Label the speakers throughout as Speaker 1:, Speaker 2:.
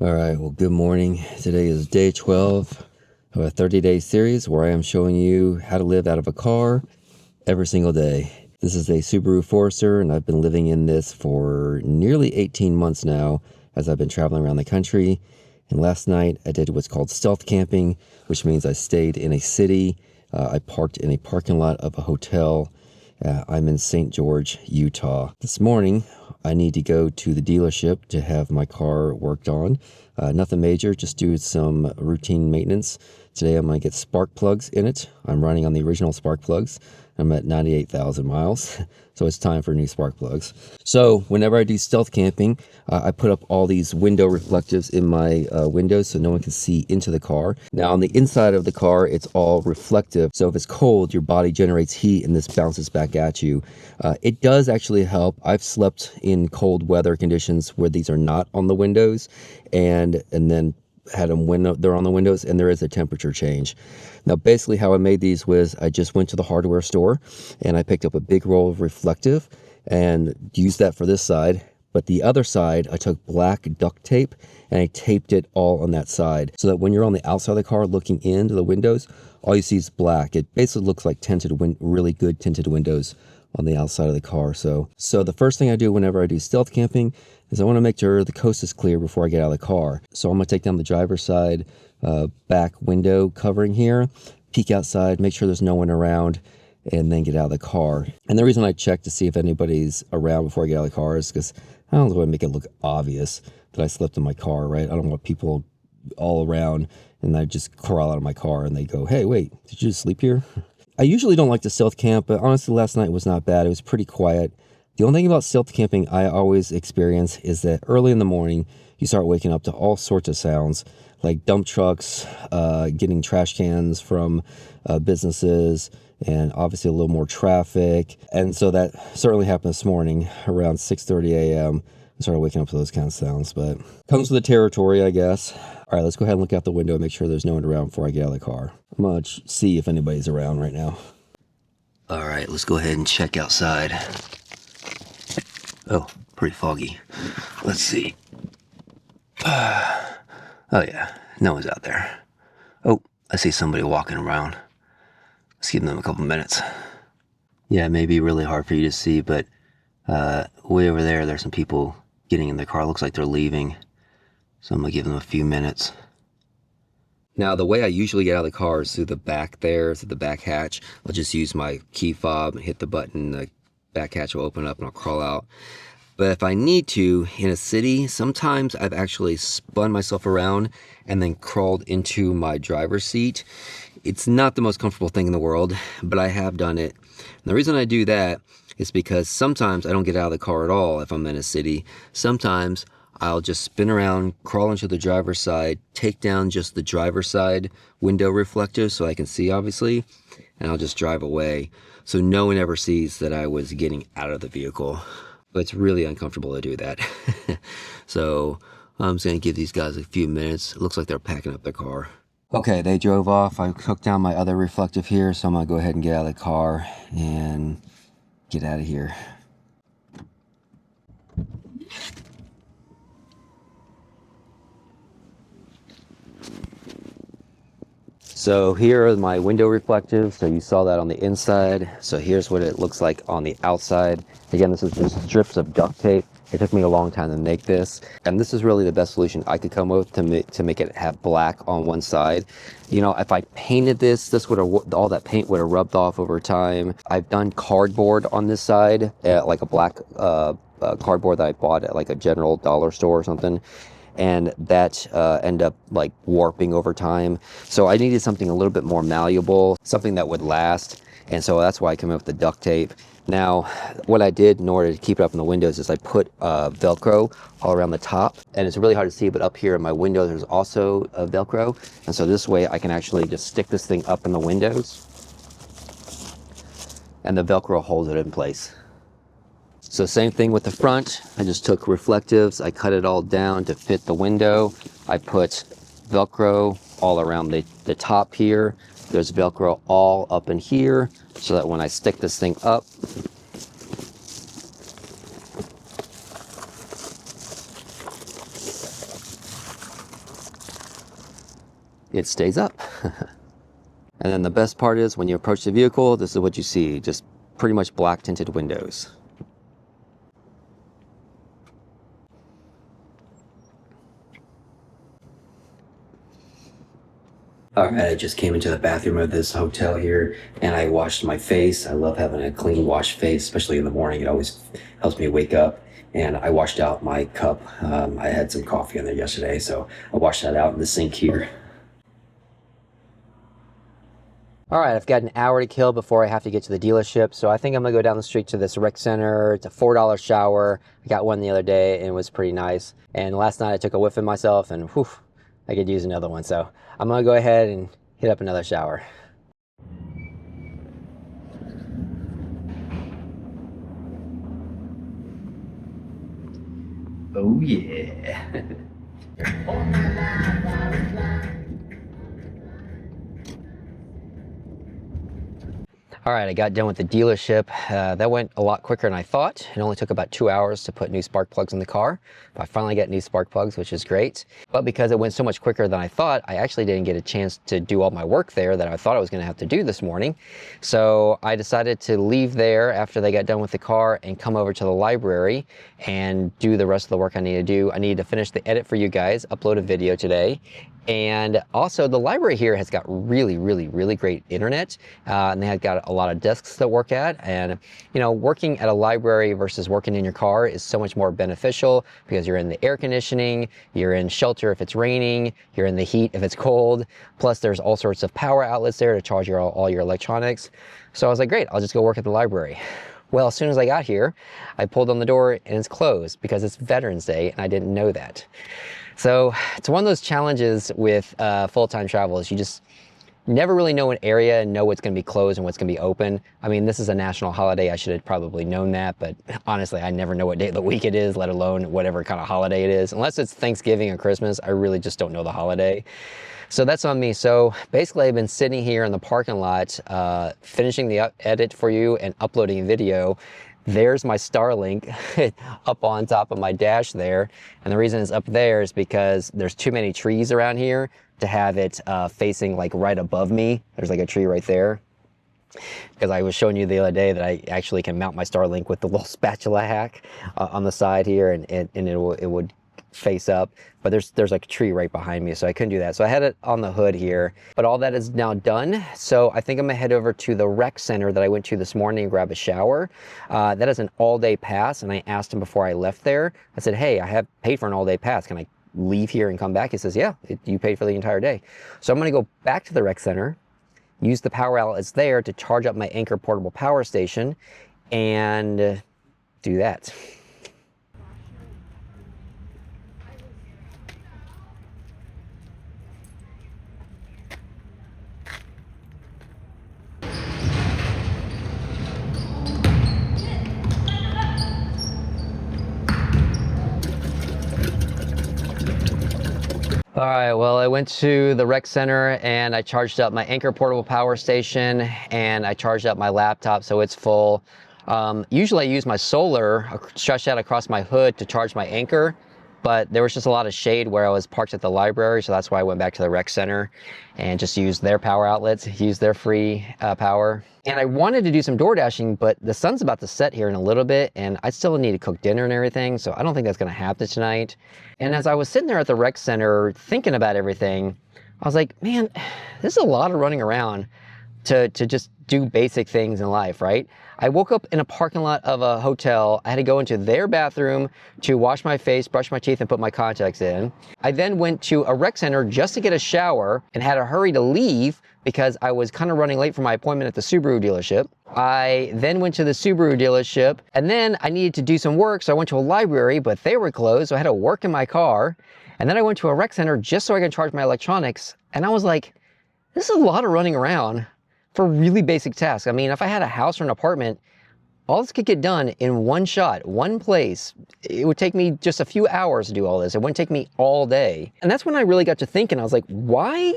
Speaker 1: All right, well, good morning. Today is day 12 of a 30-day series where I am showing you how to live out of a car every single day. This is a Subaru Forester, and I've been living in this for nearly 18 months now as I've been traveling around the country. And last night I did what's called stealth camping, which means I stayed in a city. I parked in a parking lot of a hotel. I'm in St. George, Utah. This morning, I need to go to the dealership to have my car worked on. Nothing major, just do some routine maintenance. Today I'm going to get spark plugs in it. I'm running on the original spark plugs. I'm at 98,000 miles, so it's time for new spark plugs. So whenever I do stealth camping, I put up all these window reflectives in my windows so no one can see into the car. Now on the inside of the car, it's all reflective. So if it's cold, your body generates heat and this bounces back at you. It does actually help. I've slept in cold weather conditions where these are not on the windows and then had them when they're on the windows, and there is a temperature change. Now basically how I made these was I just went to the hardware store and I picked up a big roll of reflective and used that for this side, but the other side I took black duct tape and I taped it all on that side so that when you're on the outside of the car looking into the windows, all you see is black. It basically looks like really good tinted windows on the outside of the car. So the first thing I do whenever I do stealth camping is I want to make sure the coast is clear before I get out of the car. So I'm going to take down the driver's side back window covering here, peek outside, make sure there's no one around, and then get out of the car. And the reason I check to see if anybody's around before I get out of the car is because I don't want to make it look obvious that I slept in my car, right? I don't want people all around and I just crawl out of my car and they go, "Hey, wait, did you just sleep here?" I usually don't like to stealth camp, but honestly last night was not bad. It was pretty quiet. The only thing about stealth camping I always experience is that early in the morning, you start waking up to all sorts of sounds, like dump trucks, getting trash cans from businesses, and obviously a little more traffic. And so that certainly happened this morning around 6:30 a.m. I started waking up to those kind of sounds, but comes with the territory, I guess. All right, let's go ahead and look out the window and make sure there's no one around before I get out of the car. I'm going to see if anybody's around right now. All right, let's go ahead and check outside. Oh, pretty foggy. Let's see. Oh yeah, no one's out there. Oh, I see somebody walking around. Let's give them a couple minutes. Yeah, it may be really hard for you to see, but way over there's some people getting in their car. Looks like they're leaving. So I'm gonna give them a few minutes. Now, the way I usually get out of the car is through the back there, through the back hatch. I'll just use my key fob and hit the button. The back hatch will open up and I'll crawl out. But if I need to, in a city, sometimes I've actually spun myself around and then crawled into my driver's seat. It's not the most comfortable thing in the world, but I have done it. And the reason I do that is because sometimes I don't get out of the car at all if I'm in a city. Sometimes I'll just spin around, crawl into the driver's side, take down just the driver's side window reflector so I can see, obviously, and I'll just drive away. So no one ever sees that I was getting out of the vehicle. But it's really uncomfortable to do that. So I'm just going to give these guys a few minutes. It looks like they're packing up their car. Okay, they drove off. I hooked down my other reflective here, so I'm going to go ahead and get out of the car and get out of here. So here are my window reflectives. So you saw that on the inside. So here's what it looks like on the outside. Again, this is just strips of duct tape. It took me a long time to make this. And this is really the best solution I could come up with to make it have black on one side. You know, if I painted this would have, all that paint would have rubbed off over time. I've done cardboard on this side, like a black cardboard that I bought at like a general dollar store or something. And that end up like warping over time. So I needed something a little bit more malleable, something that would last. And so that's why I came up with the duct tape. Now, what I did in order to keep it up in the windows is I put Velcro all around the top. And it's really hard to see, but up here in my window, there's also a Velcro. And so this way I can actually just stick this thing up in the windows and the Velcro holds it in place. So same thing with the front. I just took reflectives, I cut it all down to fit the window. I put Velcro all around the top here. There's Velcro all up in here so that when I stick this thing up, it stays up. And then the best part is when you approach the vehicle, this is what you see, just pretty much black tinted windows. All right, I just came into the bathroom of this hotel here and I washed my face. I love having a clean washed face, especially in the morning. It always helps me wake up. And I washed out my cup. I had some coffee in there yesterday, so I washed that out in the sink here. All right, I've got an hour to kill before I have to get to the dealership, so I think I'm gonna go down the street to this rec center. It's a $4 shower. I got one the other day and it was pretty nice. And last night I took a whiff of myself and whew, I could use another one. So I'm gonna go ahead and hit up another shower. Oh yeah. All right, I got done with the dealership. That went a lot quicker than I thought. It only took about 2 hours to put new spark plugs in the car. But I finally got new spark plugs, which is great. But because it went so much quicker than I thought, I actually didn't get a chance to do all my work there that I thought I was gonna have to do this morning. So I decided to leave there after they got done with the car and come over to the library and do the rest of the work I need to do. I need to finish the edit for you guys, upload a video today. And also the library here has got really great internet. And they have got a lot of desks to work at. And you know, working at a library versus working in your car is so much more beneficial because you're in the air conditioning, you're in shelter if it's raining, you're in the heat if it's cold. Plus there's all sorts of power outlets there to charge all your electronics. So I was like, great, I'll just go work at the library. Well, as soon as I got here, I pulled on the door and it's closed because it's Veterans Day and I didn't know that. So it's one of those challenges with full-time travel is you just never really know an area and know what's going to be closed and what's going to be open. I mean, this is a national holiday. I should have probably known that, but honestly, I never know what day of the week it is, let alone whatever kind of holiday it is. Unless it's Thanksgiving or Christmas, I really just don't know the holiday. So that's on me. So basically, I've been sitting here in the parking lot, finishing the edit for you and uploading a video. There's my Starlink up on top of my dash there. And the reason it's up there is because there's too many trees around here to have it facing like right above me. There's like a tree right there. Because I was showing you the other day that I actually can mount my Starlink with the little spatula hack on the side here and it would face up, but there's like a tree right behind me, so I couldn't do that. So I had it on the hood here, but all that is now done. So I think I'm gonna head over to the rec center that I went to this morning and grab a shower. That is an all-day pass, and I asked him before I left there, I said, hey, I have paid for an all-day pass. Can I leave here and come back? He says, yeah, you paid for the entire day. So I'm gonna go back to the rec center, use the power outlets there to charge up my Anchor portable power station, and do that. All right, well, I went to the rec center and I charged up my Anchor portable power station and I charged up my laptop so it's full. Usually I use my solar stretched out across my hood to charge my Anchor, but there was just a lot of shade where I was parked at the library, so that's why I went back to the rec center and just used their power outlets, used their free power. And I wanted to do some door dashing, but the sun's about to set here in a little bit and I still need to cook dinner and everything, so I don't think that's gonna happen tonight. And as I was sitting there at the rec center thinking about everything, I was like, man, this is a lot of running around to just do basic things in life, right? I woke up in a parking lot of a hotel. I had to go into their bathroom to wash my face, brush my teeth, and put my contacts in. I then went to a rec center just to get a shower and had to hurry to leave because I was kind of running late for my appointment at the Subaru dealership. I then went to the Subaru dealership and then I needed to do some work, so I went to a library, but they were closed, so I had to work in my car. And then I went to a rec center just so I could charge my electronics. And I was like, this is a lot of running around for really basic tasks. I mean, if I had a house or an apartment, all this could get done in one shot, one place. It would take me just a few hours to do all this. It wouldn't take me all day. And that's when I really got to thinking, I was like, why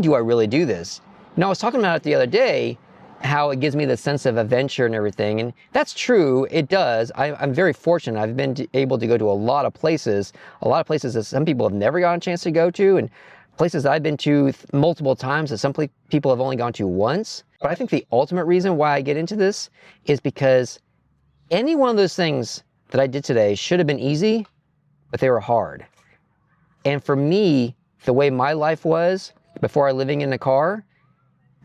Speaker 1: do I really do this? You know, I was talking about it the other day, how it gives me the sense of adventure and everything. And that's true, it does. I'm very fortunate. I've been able to go to a lot of places that some people have never gotten a chance to go to. And
Speaker 2: places that I've been to multiple times that some people have only gone to once. But I think the ultimate reason why I get into this is because any one of those things that I did today should have been easy, but they were hard. And for me, the way my life was before I living in a car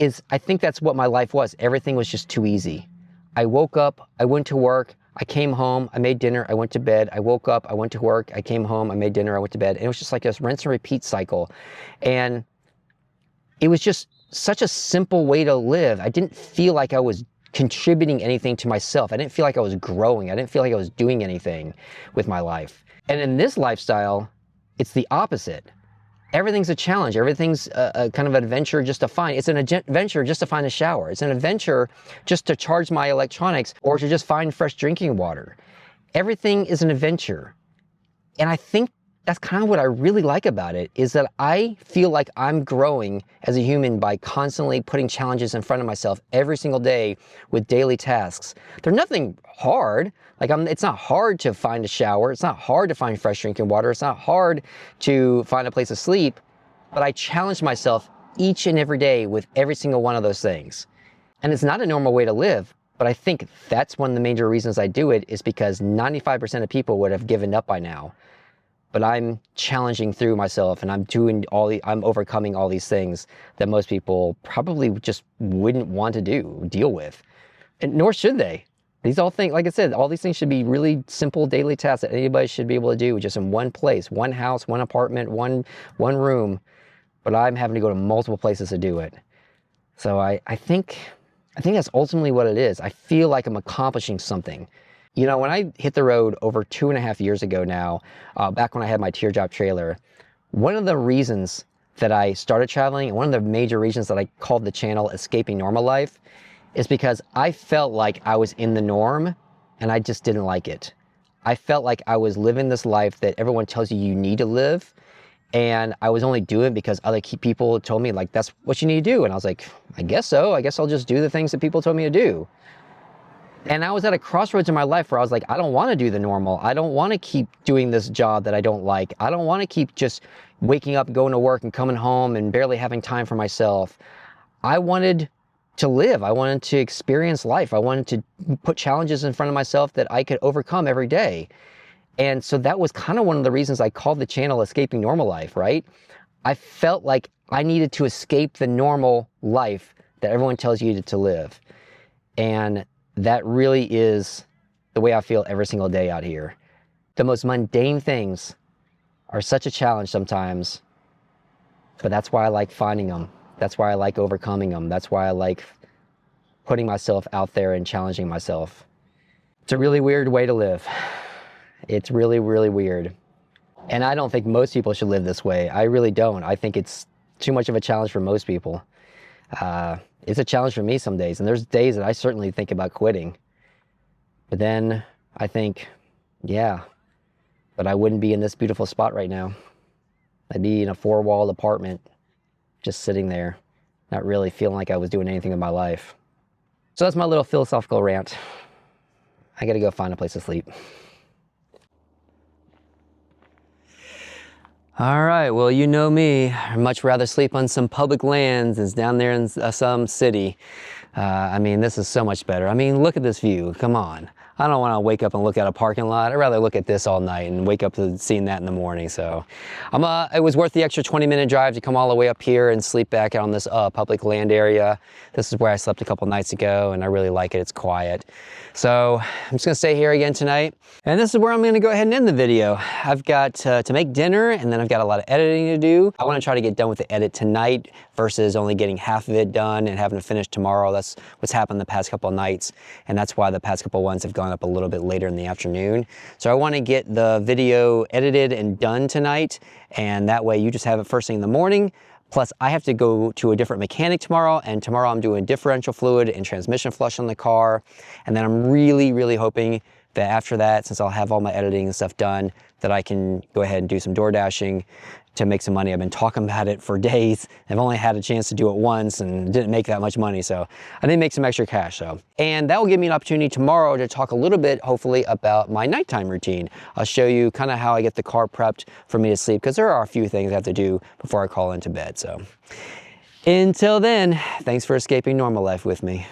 Speaker 2: is, I think that's what my life was. Everything was just too easy. I woke up, I went to work, I came home, I made dinner, I went to bed, I woke up, I went to work, I came home, I made dinner, I went to bed. And it was just like this rinse and repeat cycle. And it was just such a simple way to live. I didn't feel like I was contributing anything to myself. I didn't feel like I was growing. I didn't feel like I was doing anything with my life. And in this lifestyle, it's the opposite. Everything's a challenge. Everything's a kind of adventure just to find. It's an adventure just to find a shower. It's an adventure just to charge my electronics or to just find fresh drinking water. Everything is an adventure. And I think that's kind of what I really like about it, is that I feel like I'm growing as a human by constantly putting challenges in front of myself every single day with daily tasks. They're nothing hard. It's not hard to find a shower. It's not hard to find fresh drinking water. It's not hard to find a place to sleep, but I challenge myself each and every day with every single one of those things. And it's not a normal way to live, but I think that's one of the major reasons I do it, is because 95% of people would have given up by now. But I'm challenging through myself, and I'm overcoming all these things that most people probably just wouldn't want to deal with. And nor should they. These all things, like I said, all these things should be really simple daily tasks that anybody should be able to do just in one place, one house, one apartment, one room. But I'm having to go to multiple places to do it. So I think that's ultimately what it is. I feel like I'm accomplishing something. You know, when I hit the road over 2.5 years ago now, back when I had my teardrop trailer, one of the reasons that I started traveling, and one of the major reasons that I called the channel Escaping Normal Life, is because I felt like I was in the norm and I just didn't like it. I felt like I was living this life that everyone tells you need to live, and I was only doing it because other people told me, like, that's what you need to do. And I was like, I guess so. I guess I'll just do the things that people told me to do. And I was at a crossroads in my life where I was like, I don't want to do the normal. I don't want to keep doing this job that I don't like. I don't want to keep just waking up, going to work and coming home and barely having time for myself. I wanted to live. I wanted to experience life. I wanted to put challenges in front of myself that I could overcome every day. And so that was kind of one of the reasons I called the channel Escaping Normal Life, right? I felt like I needed to escape the normal life that everyone tells you to live. And that really is the way I feel every single day out here. The most mundane things are such a challenge sometimes, but that's why I like finding them. That's why I like overcoming them. That's why I like putting myself out there and challenging myself. It's a really weird way to live. It's really, really weird. And I don't think most people should live this way. I really don't. I think it's too much of a challenge for most people. It's a challenge for me some days, and there's days that I certainly think about quitting. But then I think, yeah, but I wouldn't be in this beautiful spot right now. I'd be in a 4-walled apartment, just sitting there, not really feeling like I was doing anything in my life. So that's my little philosophical rant. I gotta go find a place to sleep. All right, well, you know me. I'd much rather sleep on some public lands than down there in some city. I mean, this is so much better. I mean, look at this view. Come on. I don't want to wake up and look at a parking lot. I'd rather look at this all night and wake up to seeing that in the morning. So it was worth the extra 20-minute drive to come all the way up here and sleep back on this public land area. This is where I slept a couple nights ago, and I really like it. It's quiet. So I'm just gonna stay here again tonight. And this is where I'm gonna go ahead and end the video. I've got to make dinner, and then I've got a lot of editing to do. I wanna try to get done with the edit tonight versus only getting half of it done and having to finish tomorrow. That's what's happened the past couple of nights. And that's why the past couple ones have gone up a little bit later in the afternoon. So I wanna get the video edited and done tonight. And that way you just have it first thing in the morning. Plus, I have to go to a different mechanic tomorrow, and tomorrow I'm doing differential fluid and transmission flush on the car. And then I'm really, really hoping that after that, since I'll have all my editing and stuff done, that I can go ahead and do some door dashing to make some money. I've been talking about it for days. I've only had a chance to do it once and didn't make that much money, so I did make some extra cash. And that will give me an opportunity tomorrow to talk a little bit, hopefully, about my nighttime routine. I'll show you kind of how I get the car prepped for me to sleep, because there are a few things I have to do before I crawl into bed. So until then, thanks for escaping normal life with me.